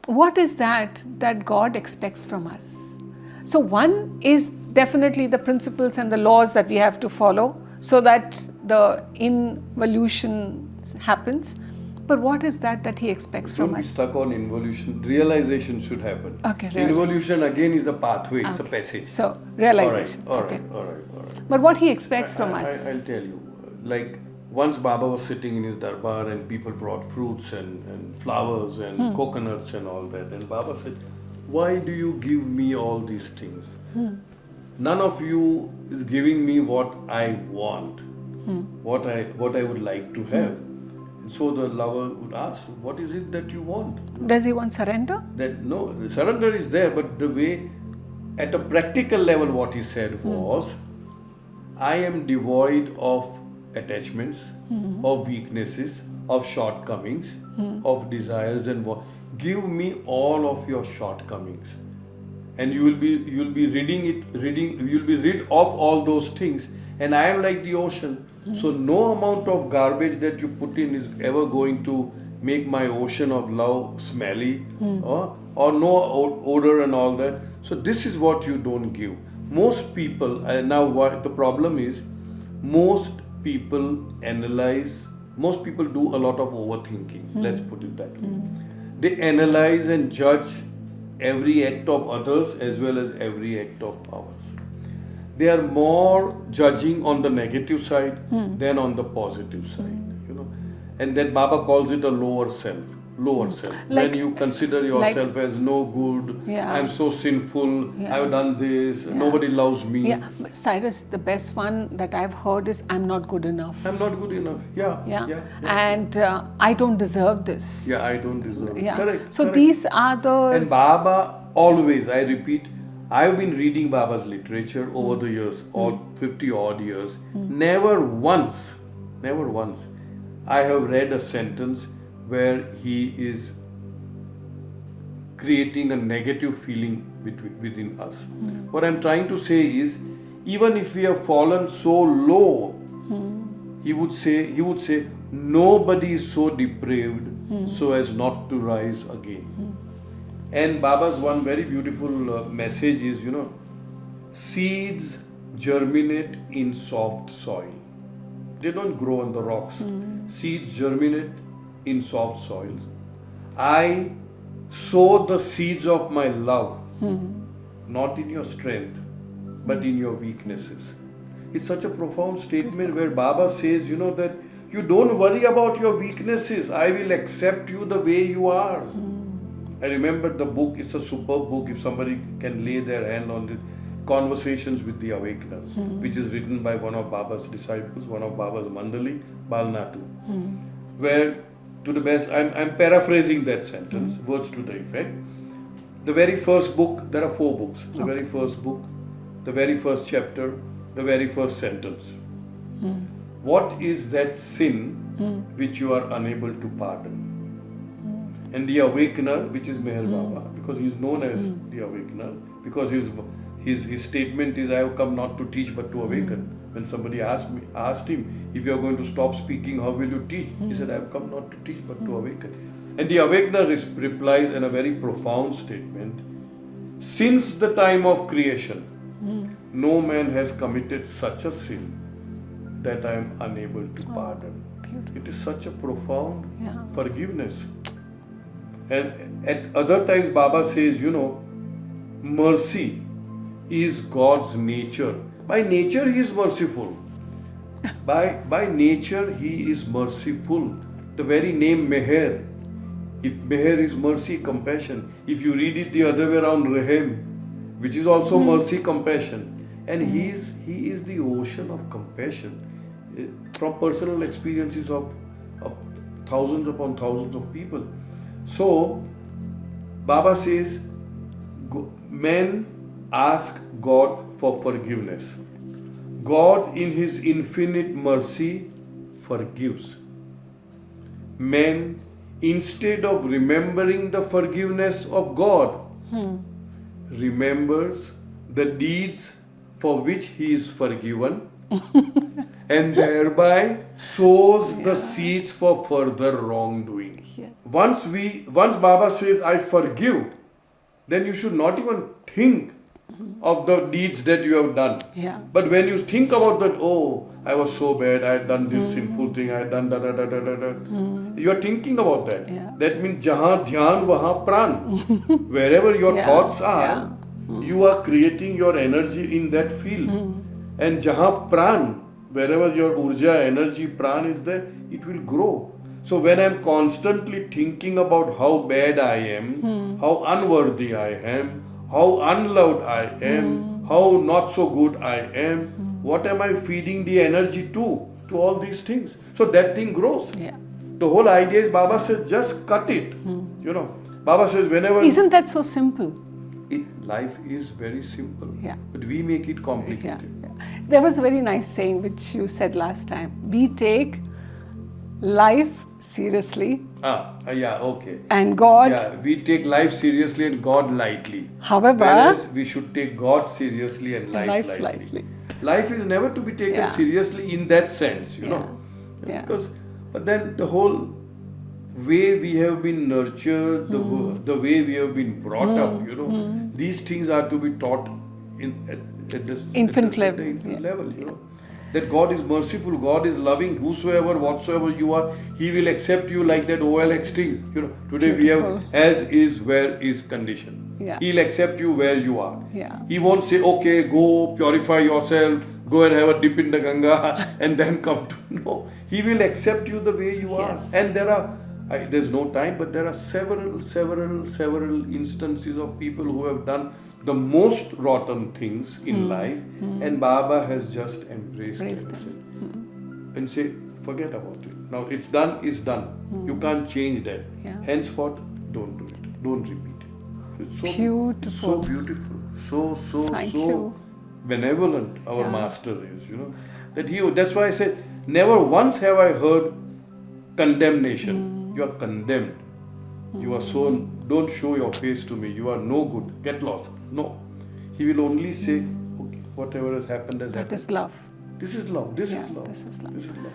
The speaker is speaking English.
what is that God expects from us? So one is definitely the principles and the laws that we have to follow so that the involution happens. But what is that he expects from Don't be us? stuck on involution. Realization should happen. Okay, Involution again is a pathway, it's a passage. So realization. All right. But what he expects from us? I'll tell you. Like once Baba was sitting in his darbar and people brought fruits and flowers and coconuts and all that. And Baba said, why do you give me all these things? None of you is giving me what I want, what I would like to have. And so the lover would ask, what is it that you want? Does he want surrender? That no, the surrender is there, but the way, at a practical level, what he said was, I am devoid of attachments, of weaknesses, of shortcomings, of desires and what. Give me all of your shortcomings, and you will be rid of all those things. And I am like the ocean, so no amount of garbage that you put in is ever going to make my ocean of love smelly, or no odor and all that. So this is what you don't give. Most people, now what the problem is, most people analyze, most people do a lot of overthinking, let's put it that way. They analyze and judge every act of others as well as every act of ours. They are more judging on the negative side than on the positive side, and then Baba calls it a lower self. When you consider yourself as no good, I'm so sinful, I've done this, nobody loves me. Yeah, but Cyrus, the best one that I've heard is, I'm not good enough. I'm not good enough. And I don't deserve this. Yeah, I don't deserve it. Correct. So these are those. And Baba always, I repeat, I've been reading Baba's literature over the years, all 50 odd years. Never once, I have read a sentence where he is creating a negative feeling within us. What I'm trying to say is, even if we have fallen so low, he would say, nobody is so depraved so as not to rise again. And Baba's one very beautiful message is, seeds germinate in soft soil. They don't grow on the rocks. Seeds germinate in soft soils. I sow the seeds of my love, not in your strength, but in your weaknesses. It's such a profound statement where Baba says, that you don't worry about your weaknesses. I will accept you the way you are. I remember the book, it's a superb book, if somebody can lay their hand on it, Conversations with the Awakener, which is written by one of Baba's disciples, one of Baba's Mandali, Balnatu, where, to the best, I'm paraphrasing that sentence, words to the effect. The very first book, there are 4 books. The very first book, the very first chapter, the very first sentence. What is that sin which you are unable to pardon? And the Awakener, which is Meher Baba, because he is known as the Awakener, because his statement is, I have come not to teach but to awaken. When somebody asked him, if you are going to stop speaking, how will you teach? He said, I have come not to teach but to awaken. And the Awakener replies in a very profound statement, since the time of creation, no man has committed such a sin that I am unable to pardon. Beautiful. It is such a profound forgiveness. And at other times, Baba says, mercy is God's nature. By nature, he is merciful. By nature, he is merciful. The very name Meher, if Meher is mercy, compassion. If you read it the other way around, Rahim, which is also mercy, compassion. And he is the ocean of compassion. From personal experiences of thousands upon thousands of people. So, Baba says, men ask God for forgiveness. God, in His infinite mercy, forgives. Man, instead of remembering the forgiveness of God, remembers the deeds for which he is forgiven and thereby sows the seeds for further wrongdoing. Yeah. Once Baba says, I forgive, then you should not even think of the deeds that you have done. Yeah. But when you think about that, oh, I was so bad, I had done this sinful thing, I had done da da da da da da. You are thinking about that. Yeah. That means jahan dhyan wahan pran. Wherever your Yeah. thoughts are, you are creating your energy in that field. And jahan pran, wherever your urja, energy, pran is there, it will grow. So when I am constantly thinking about how bad I am, how unworthy I am, how unloved I am, how not so good I am, what am I feeding the energy to all these things? So that thing grows. Yeah. The whole idea is Baba says just cut it. You know, Baba says whenever Isn't that so simple? life is very simple, Yeah. but we make it Yeah, complicated. yeah. There was a very nice saying which you said last time. We take life seriously Yeah, okay. and God, Yeah, we take life seriously and God lightly. however, Whereas we should take God seriously and life lightly. lightly. Life is never to be taken Yeah. seriously in that sense, you know. Yeah. But then the whole way we have been nurtured, the way we have been brought up, you know, these things are to be taught at this Infant at level. the infant Yeah. level, you know. That God is merciful, God is loving, whosoever, whatsoever you are, He will accept you like that OLX thing. You know, today we have Beautiful. as is, where is condition. Yeah. He'll accept you where you are. Yeah. He won't say, okay, go purify yourself, go and have a dip in the Ganga and then come to. No, He will accept you the way you are. Yes. And there's no time, but there are several instances of people who have done the most rotten things in life, and Baba has just embraced them and say, forget about it. Now it's done, You can't change that. Yeah. Henceforth, don't do it. Don't repeat it. So it's so Beautiful. so beautiful, so Thank you. benevolent our Yeah. master is, you know. That's why I said, never once have I heard condemnation. You are condemned. You are so, don't show your face to me. You are no good. Get lost. No. He will only say, okay, whatever has happened has That happened. is love. This is love. This Yeah, is love. this is love. This is love.